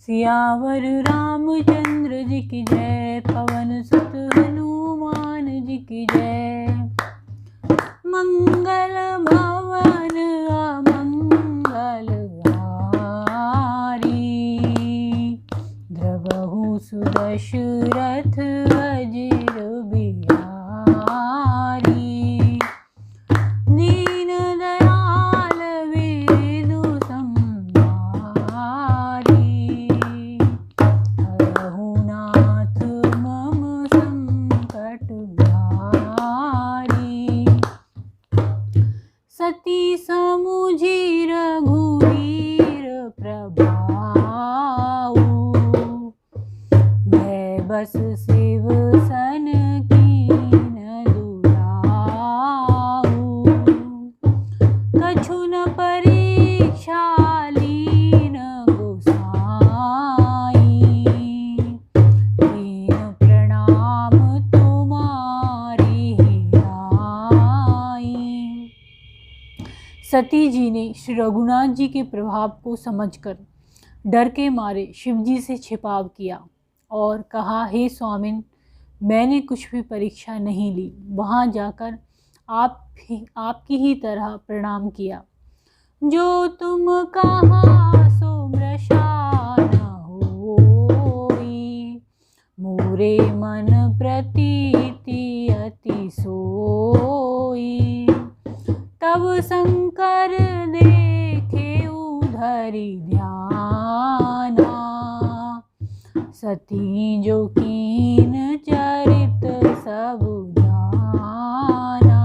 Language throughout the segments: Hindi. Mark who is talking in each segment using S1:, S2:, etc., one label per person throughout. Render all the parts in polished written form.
S1: सियावर रामचंद्र जी की जय, पवन सुत हनुमान जी की जय। मंगल भवन अमंगल हारी, द्रवहु सुदशरथ अजिर बिहारी। दीन दयाल विदु संहारी, हरहु नाथ मम संकट हारी। सती समुझी रघुवीर प्रभाऊ, मैं बस शिव सन कीन दुराऊ। कछु न परीक्षा लीन गोसाई, दीन प्रणाम तुम्हारी आई। सती जी ने श्री रघुनाथ जी के प्रभाव को समझकर डर के मारे शिव जी से छिपाव किया और कहा, हे स्वामिन, मैंने कुछ भी परीक्षा नहीं ली, वहाँ जाकर आपकी ही तरह प्रणाम किया। जो तुम कहा सो मृषा न होई, मोरे मन प्रतीति अति सोई। तब शंकर देखे उधरि ध्याना, सती जो कीन चरित सब जाना।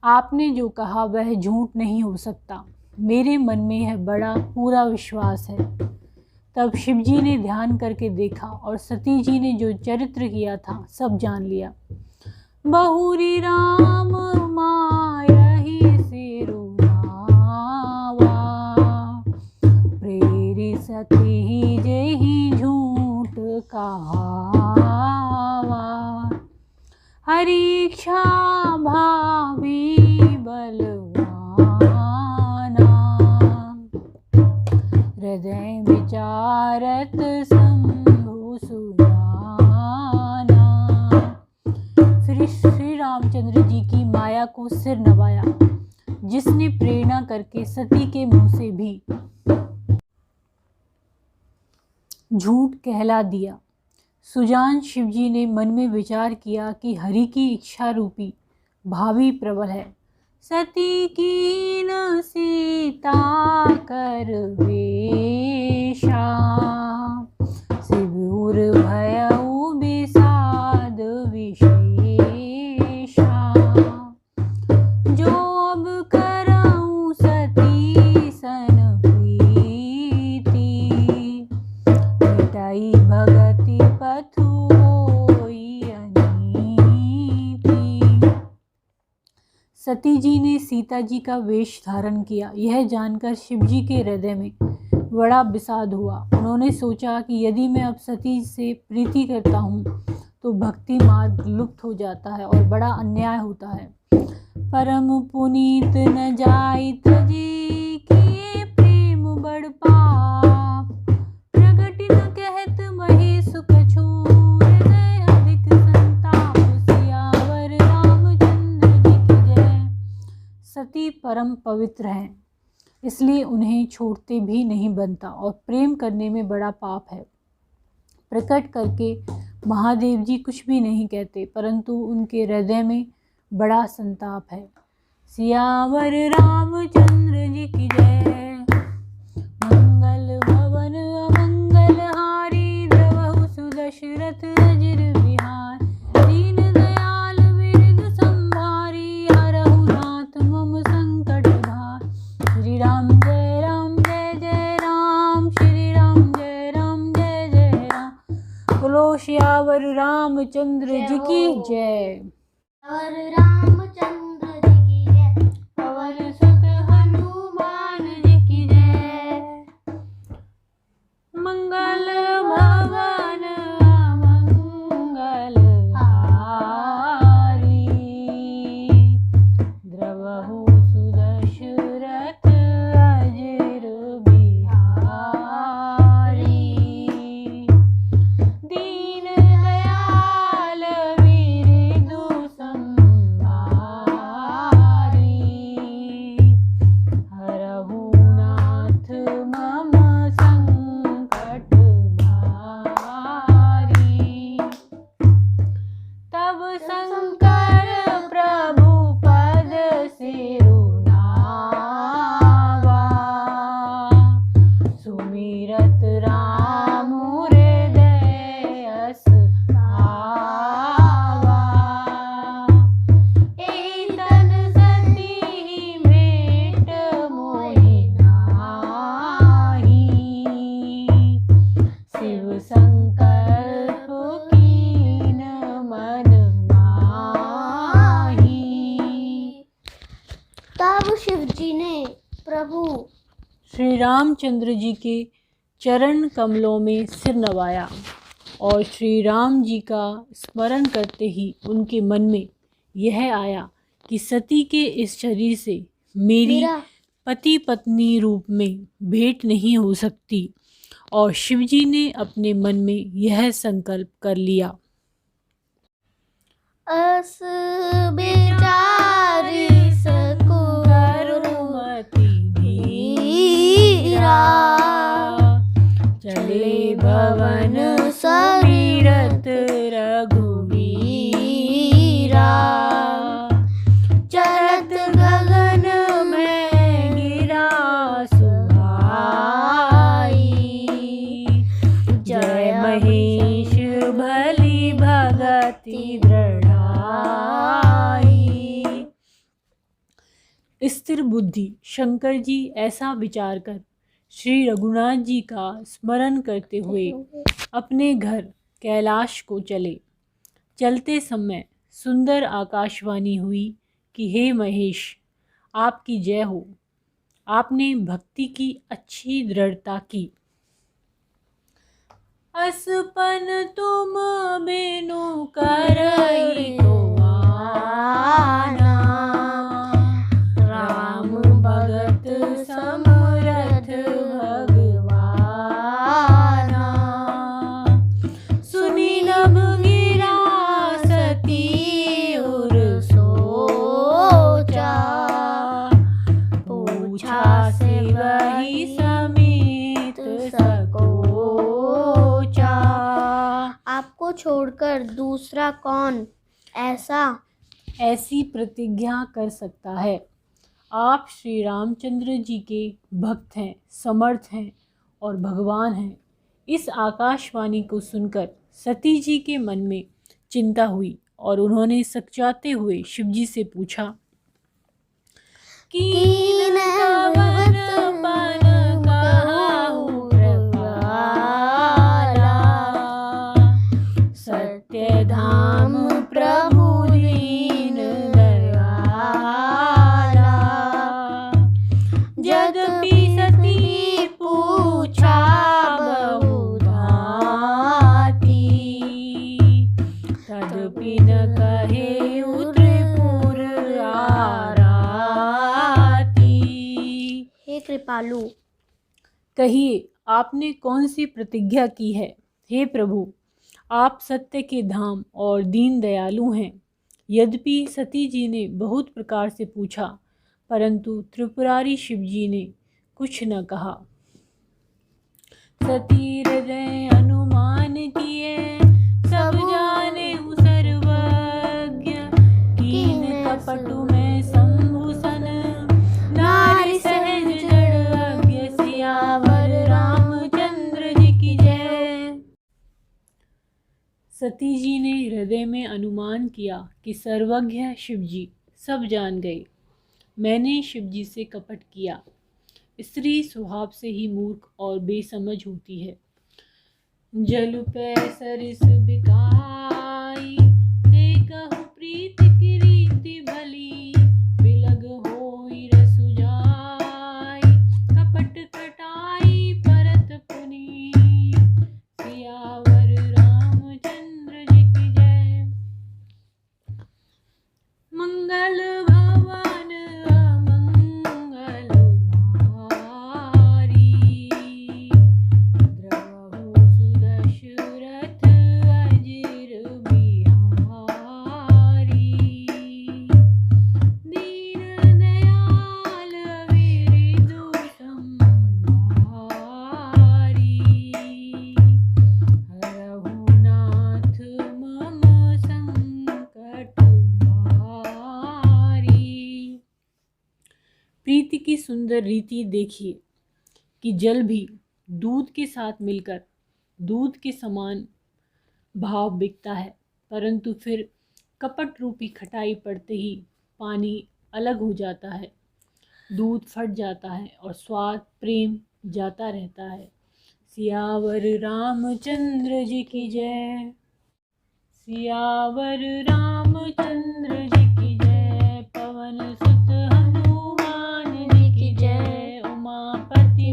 S1: आपने जो कहा वह झूठ नहीं हो सकता, मेरे मन में यह बड़ा पूरा विश्वास है। तब शिव जी ने ध्यान करके देखा और सती जी ने जो चरित्र किया था सब जान लिया। बहुरी राम मायहि सिरुनावा, प्रेरि सती जेहि झूठ कहावा। हरीक्षा भावी बलवाना, हृदय विचारत शंभु सुजाना। फिर श्री रामचंद्र जी की माया को सिर नवाया, जिसने प्रेरणा करके सती के मुंह से भी झूठ कहला दिया। सुजान शिवजी ने मन में विचार किया कि हरि की इच्छा रूपी भावी प्रबल है। सती कीन सीता कर वेशा, शिवुर भयउ विषाद विशेषा। जो अब करऊं सती सन प्रीति, मिटाई भगति पथु होई अनीति। सती जी ने सीता जी का वेश धारण किया। यह जानकर शिव जी के हृदय में बड़ा विषाद हुआ। उन्होंने सोचा कि यदि मैं अब सती से प्रीति करता हूँ तो भक्ति मार्ग लुप्त हो जाता है और बड़ा अन्याय होता है। परम पुनीत न जाई तजी, किए प्रेम बड़ पाप। प्रगति न कहत महेश कछु, हृदय अधिक संताप। सियावर रामचंद्र जी की जय। सती परम पवित्र हैं, इसलिए उन्हें छोड़ते भी नहीं बनता और प्रेम करने में बड़ा पाप है। प्रकट करके महादेव जी कुछ भी नहीं कहते, परंतु उनके हृदय में बड़ा संताप है। सियावर रामचंद्र जी की जय। मंगल भवन अमंगल हारी, द्रवहु सुदशरथ अजिर बिहार। दीन दयाल विरद संभारी, हरहु नाथ मम संकट भार। श्री राम जय जय राम, श्री राम जय जय राम। बोलो सियावर रामचंद्र जी की जय।
S2: और रामचंद्र जी की जय, पवन सुत हनुमान जी की जय।
S1: मंगल भवन अमंगल हारी, द्रवहु सुदशरथ अजिर बिहारी। श्री रामचंद्र जी के चरण कमलों में सिर नवाया और श्री राम जी का स्मरण करते ही उनके मन में यह आया कि सती के इस शरीर से मेरी पति पत्नी रूप में भेंट नहीं हो सकती, और शिवजी ने अपने मन में यह संकल्प कर लिया।
S2: अस बेचारी सकु
S1: करुमति धीरा, चले भवन समीरत रघुवीरा, चलत गगन में गिरा सुहाई, जय महेश भली भगति दृढ़ाई। स्थिर बुद्धि शंकर जी ऐसा विचार कर श्री रघुनाथ जी का स्मरण करते हुए अपने घर कैलाश को चले। चलते समय सुंदर आकाशवाणी हुई कि हे महेश, आपकी जय हो, आपने भक्ति की अच्छी दृढ़ता की। असपन तुम बिनु करई को आना, राम भगत समरथ भगवाना, सुनी नभ गिरा सती उर सोचा, पूछा से वही समेत सकोचा।
S2: आपको छोड़कर दूसरा कौन
S1: ऐसी प्रतिज्ञा कर सकता है? आप श्री रामचंद्र जी के भक्त हैं, समर्थ हैं और भगवान हैं। इस आकाशवाणी को सुनकर सती जी के मन में चिंता हुई और उन्होंने सकुचाते हुए शिवजी से पूछा, कीन कवन पन कहाहु कृपाला, सत्य धाम प्रभु दीन दयाला, यद्यपि सती पूछा बहुधाती, तदपि न कहे त्रिपुर आराती।
S2: हे कृपालु,
S1: कहिए आपने कौन सी प्रतिज्ञा की है? हे प्रभु, आप सत्य के धाम और दीन दयालु हैं। यद्यपि सती जी ने बहुत प्रकार से पूछा, परंतु त्रिपुरारी शिवजी ने कुछ न कहा। सती हृदय अनुमान किए, सब जाने सर्वज्ञ, कीन कपटु में संभूषण, नारी सहज जड़ज्ञ, सियावर रामचंद्र जी की जय। सती जी ने हृदय में अनुमान किया कि सर्वज्ञ शिवजी सब जान गए। मैंने शिवजी से कपट किया। स्त्री स्वभाव से ही मूर्ख और बेसमझ होती है। जल पे सरिस बिकाई, देखहु प्रीत की रीति भली, बिलग होई रसु जाई, कपट कटाई परत पुनी, सियावर रामचंद्र जी की जय। मंगल भवन अमंगल हारी, द्रवहु सुदशरथ अजिर बिहारी, दीन दयाल विरिदु संहारी, हरहु नाथ मम संकट भारी। प्रीति की सुंदर रीति देखिए कि जल भी दूध के साथ मिलकर दूध के समान भाव बिकता है, परंतु फिर कपट रूपी खटाई पड़ते ही पानी अलग हो जाता है, दूध फट जाता है और स्वाद प्रेम जाता रहता है। सियावर रामचंद्र जी की जय। सियावर रामचंद्र जी की जय। पवन सुत हनुमान जी की जय। उमापति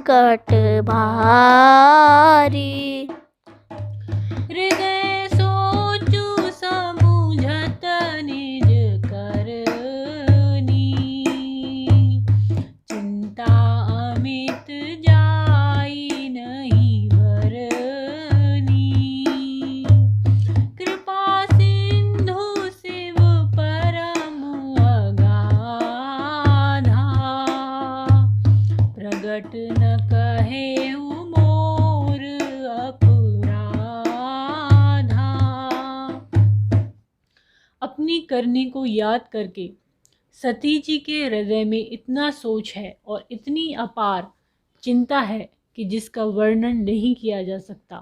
S2: संकट भारी।
S1: हृदय सोचु समूझत निज करनी, चिंता अमित जाई नहीं बरनी। कृपा सिंधु शिव परम अगाधा, प्रगट न कहेउ मोर अपराधा। अपनी करनी को याद करके सती जी के हृदय में इतना सोच है और इतनी अपार चिंता है कि जिसका वर्णन नहीं किया जा सकता।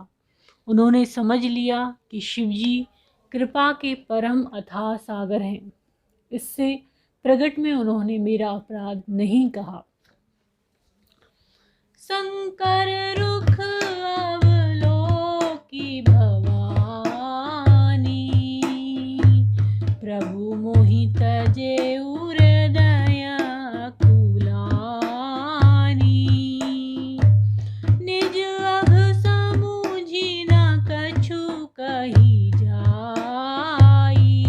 S1: उन्होंने समझ लिया कि शिवजी कृपा के परम अथाह सागर हैं। इससे प्रगट में उन्होंने मेरा अपराध नहीं कहा। शंकर रुख अवलोकी भवानी, प्रभु मोहि तजेउ हृदय कुलानी। निज अघ समूझि न कछु कही जाई,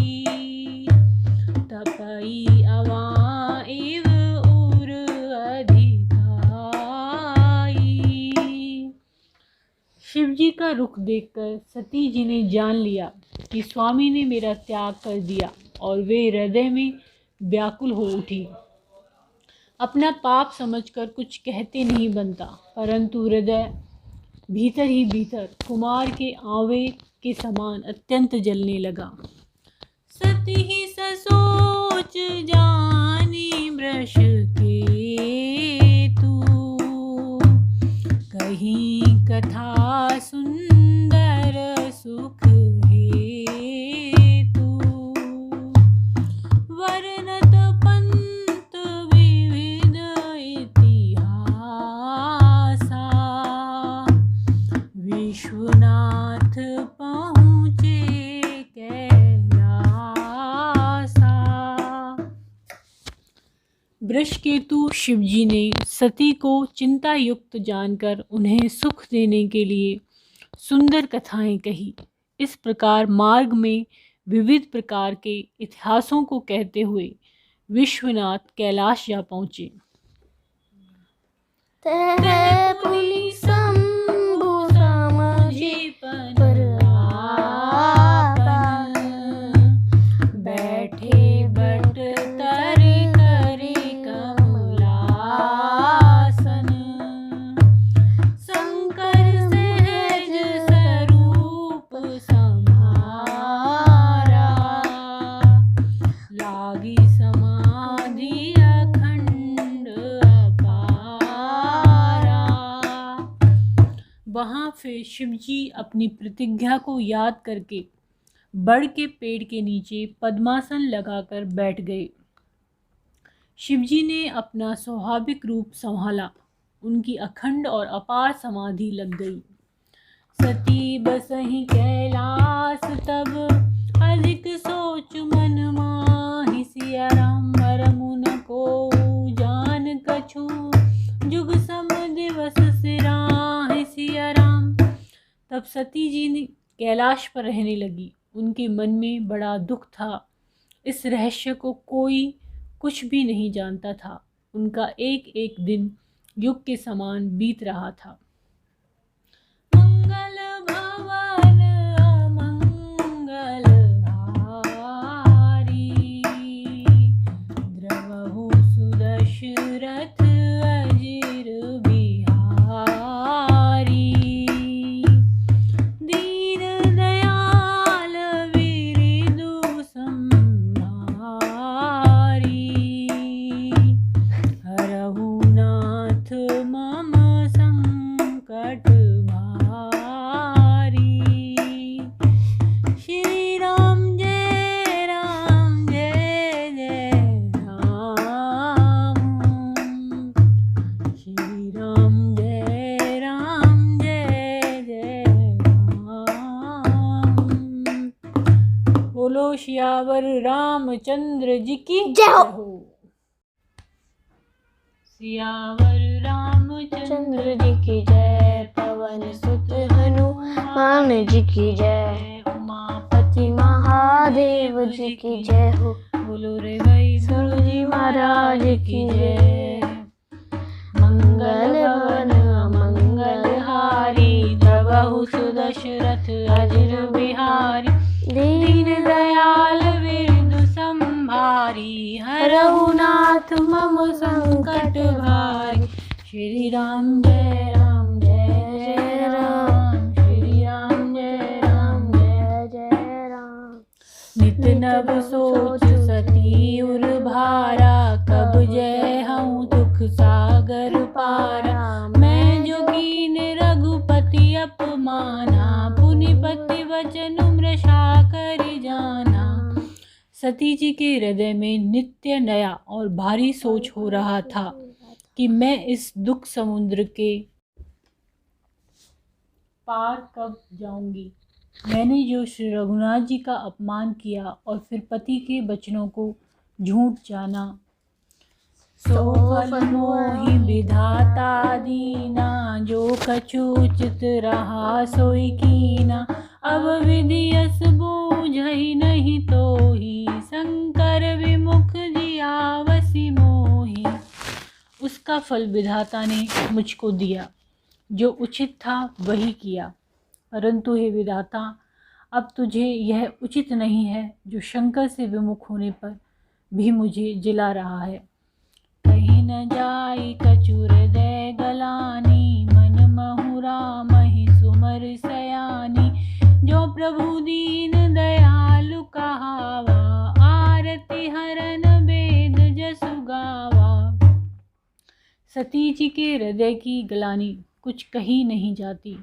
S1: तपई अवाइव उर अधिकाई। शिवजी का रुख देखकर सती जी ने जान लिया कि स्वामी ने मेरा त्याग कर दिया और वे हृदय में व्याकुल हो उठी। अपना पाप समझकर कुछ कहते नहीं बनता, परंतु हृदय भीतर ही भीतर कुमार के आंवे के समान अत्यंत जलने लगा। सती ही ससोच जानी वृष के तू, कहीं कथा सुंदर सुख हेतु। वर्णत पंत विविध इतिहासा, विश्वनाथ पहुँचे कैलासा। वृषकेतु शिवजी ने सती को चिंता युक्त जानकर उन्हें सुख देने के लिए सुंदर कथाएं कही। इस प्रकार मार्ग में विविध प्रकार के इतिहासों को कहते हुए विश्वनाथ कैलाश जा पहुँचे।
S2: तह पुनि शंभु समझि परापन,
S1: बैठे बट तर करे कमलासन।
S2: शंकर सहज स्वरूप सम्हारा,
S1: लागी समाधि अखंड अपारा। वहाँ फिर शिवजी अपनी प्रतिज्ञा को याद करके बड़ के पेड़ के नीचे पद्मासन लगाकर बैठ गए। शिवजी ने अपना स्वाभाविक रूप संभाला। उनकी अखंड और अपार समाधि लग गई। सती बसहि कैलास तब, अधिक सोच मन माहि। सिया राम मरमु न कोउ जान कछु, जुग सम दिवस सिराहि। सिया राम। तब सती जी ने कैलाश पर रहने लगी। उनके मन में बड़ा दुख था। इस रहस्य को कोई कुछ भी नहीं जानता था। उनका एक एक दिन युग के समान बीत रहा था। मंगल भवन अमंगल हारी, द्रवहु सुदशरथ अजिर बिहारी। दीन दयाल विरिदु संहारी, हरहु नाथ मम संकट भारी। श्री राम जय जय राम। श्री राम जय जय राम। बोलो सियावर रामचंद्र जी की
S2: जय हो।
S1: सियावर राम
S2: रामचंद्र जी की जय, पवन सुत हनुमान जी की जय, उमापति महादेव जी की जय हो।
S1: बोलो रे भाई
S2: गुरु जी महाराज की जय। मंगल भवन मंगल हारी, द्रवहु सुदशरथ अजर बिहारी, दीन दयाल विरधु संभारी, हरहु नाथ मम संकट भारी।
S1: श्री राम जय राम जय जय राम, श्री राम जय राम
S2: जय जय राम।
S1: नित नव सोच सती उर भारा, कब जय हूँ दुख सागर पारा। मैं जोगीन रघुपति अपमाना, पुनिपति वचन मृषा कर जाना। सती जी के हृदय में नित्य नया और भारी सोच हो रहा था कि मैं इस दुख समुद्र के पार कब जाऊंगी। मैंने जो श्री रघुनाथ जी का अपमान किया और फिर पति के वचनों को झूठ जाना, सो फल मोहि विधाता दीना, जो कछु उचित रहा सोई कीना। अब विधि यस बूझहि नहीं तोहि, शंकर विमुख जिया वसी मोहि। उसका फल विधाता ने मुझको दिया, जो उचित था वही किया, परंतु हे विधाता, अब तुझे यह उचित नहीं है जो शंकर से विमुख होने पर भी मुझे जिला रहा है। कहीं न जाई कचुर दे गलानी, मन महुरा मही सुमर सयानी। जो प्रभु दीन दयालु कहावा, आरती हरन वेद जसु गावा। सती जी के हृदय की गलानी कुछ कही नहीं जाती।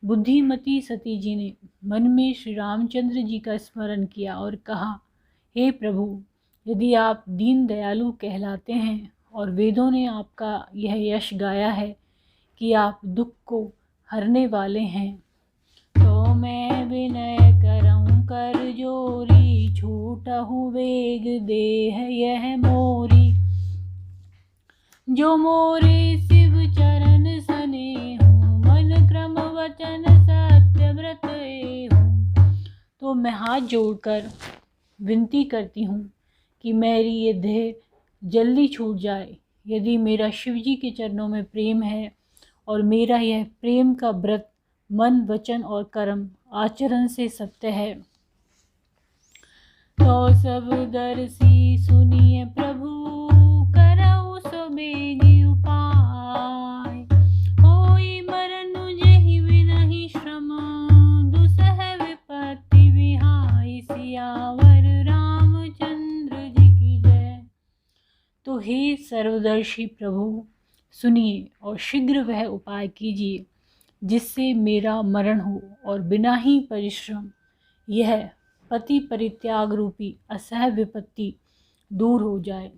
S1: बुद्धिमती सती जी ने मन में श्री रामचंद्र जी का स्मरण किया और कहा, हे प्रभु, यदि आप दीन दयालु कहलाते हैं और वेदों ने आपका यह यश गाया है कि आप दुख को हरने वाले हैं, तो मैं विनय करऊं कर जोरी, छूटहु वेग देह यह मोरी। जो मोरे शिव चरण सनेहु, मन क्रम वचन सत्य व्रत एहु। तो मैं हाथ जोड़कर विनती करती हूँ कि मेरी ये देह जल्दी छूट जाए। यदि मेरा शिव जी के चरणों में प्रेम है और मेरा यह प्रेम का व्रत मन वचन और कर्म आचरण से सत्य है, तो सब दर्शी सुनिए प्रभु, करऊ सो बेगी उपाय। होई मरनु जेहि विनहि श्रम, दुसह विपत्ति विहाई। सियावर रामचंद्र जी की जय। तो हे सर्वदर्शी प्रभु, सुनिए और शीघ्र वह उपाय कीजिए जिससे मेरा मरण हो और बिना ही परिश्रम यह पति परित्याग रूपी असह विपत्ति दूर हो जाए।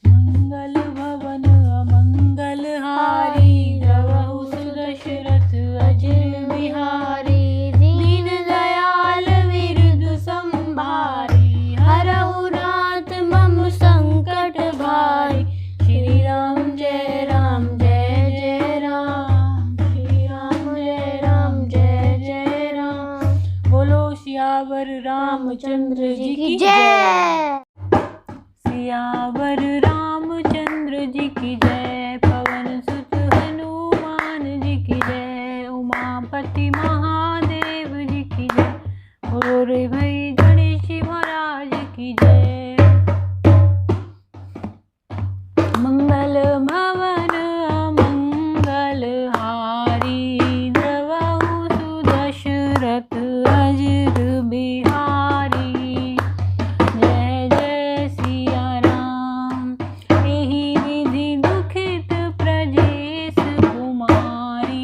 S1: मंगल भवन अमंगल हारी, द्रवहु सुदशरथ अजर बिहारी।
S2: दीन दयाल विरधु संभारी, हरहु नाथ मम संकट भारी।
S1: श्री राम जय राम जय जय राम, श्री राम जय राम जय जय राम। बोलो सियावर रामचंद्र जी की जय। सियावर रामचंद्र जी की जय, पवन सुत हनुमान जी की जय, उमापति महादेव जी की जय। बोलो रे भाई गणेश जी महाराज की जय। मंगल भवन अमंगल हारी, द्रवहु सुदशरथ अजर बिहारी। जय जय सिया राम, एहि विधि दुखित प्रजेश कुमारी।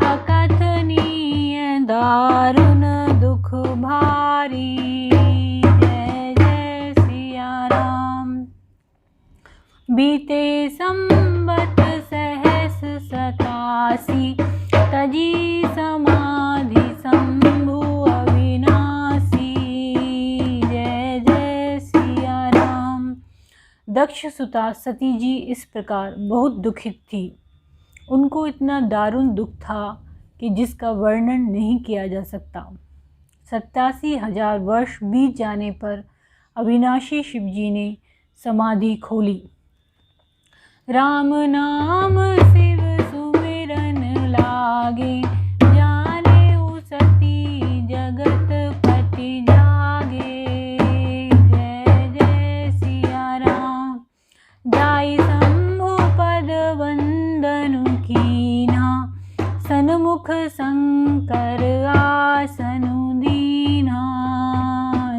S1: अकथनीय दारुण दुख भारी। जय जय सिया राम। बीते संबत सहस 87, तजी समाधि शंभु अविनाशी। जय जय सिया राम। दक्ष सुता सती जी इस प्रकार बहुत दुखित थी। उनको इतना दारुण दुख था कि जिसका वर्णन नहीं किया जा सकता। 87,000 वर्ष बीत जाने पर अविनाशी शिवजी ने समाधि खोली। राम नाम शिव सुमिरन लागे, जाने उ सती जगत पति जागे। जय जय सिया राम। जाई शंभु पद वंदन कीना, सन्मुख शंकर आसन दीना।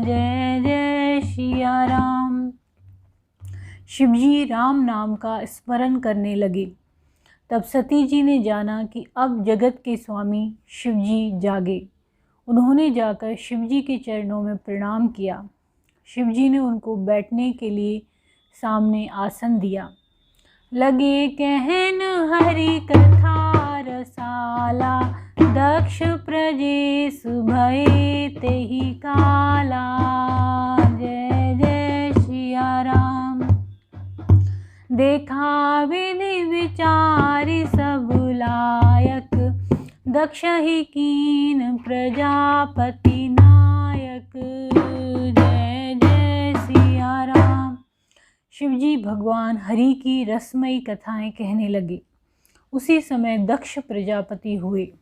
S1: जय जय सिया राम। शिवजी राम नाम का स्मरण करने लगे। तब सती जी ने जाना कि अब जगत के स्वामी शिवजी जागे। उन्होंने जाकर शिवजी के चरणों में प्रणाम किया। शिवजी ने उनको बैठने के लिए सामने आसन दिया। लगे कहन हरि कथा रसाला, दक्ष प्रजेश भये तेहि काला। जय जय सिया राम। देखा विधि विचारि सब लायक, दक्ष ही कीन प्रजापति नायक। जय जय सिया राम। शिवजी भगवान हरि की रसमयी कथाएं कहने लगे। उसी समय दक्ष प्रजापति हुए।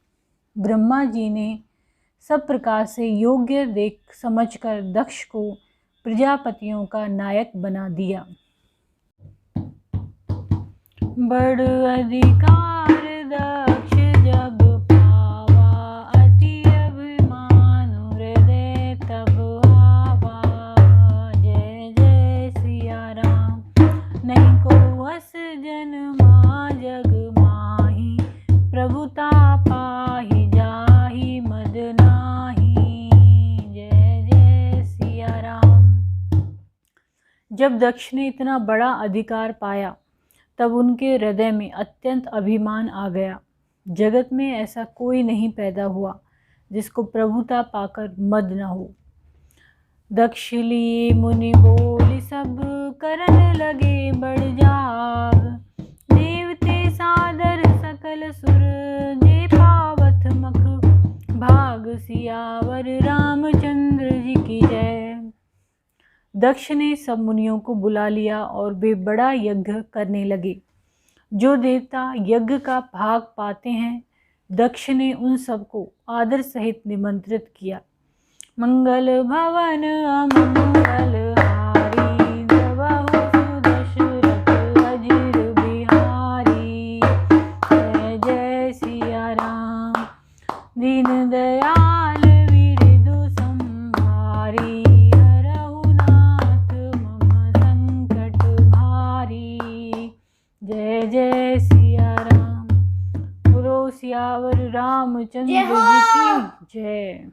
S1: ब्रह्मा जी ने सब प्रकार से योग्य देख समझकर दक्ष को प्रजापतियों का नायक बना दिया। बड़ अधिकार दक्ष जब पावा, अति अभिमान हृदय तब आवा। जय जय सिया राम। नहीं को अस जन्मा जग माही, प्रभुता पाहि जाहि मद नाही। जय जय सिया राम। जब दक्ष ने इतना बड़ा अधिकार पाया तब उनके हृदय में अत्यंत अभिमान आ गया। जगत में ऐसा कोई नहीं पैदा हुआ जिसको प्रभुता पाकर मद न हो। दक्ष लिए मुनि बोल सब करन लगे बढ़ जाग, देवते सादर सकल सुर जे पावत मख भाग। सियावर रामचंद्र जी की जय। दक्ष ने सब मुनियों को बुला लिया और वे बड़ा यज्ञ करने लगे। जो देवता यज्ञ का भाग पाते हैं, दक्ष ने उन सबको आदर सहित निमंत्रित किया। मंगल भवन अमंगल हारी, जबहु सुदशरथ अजिर बिहारी। जय जय सिया राम। दीन दयाल विरधु संभारी, जय जय सिया राम। बोलो सियावर रामचंद्र जी की जय।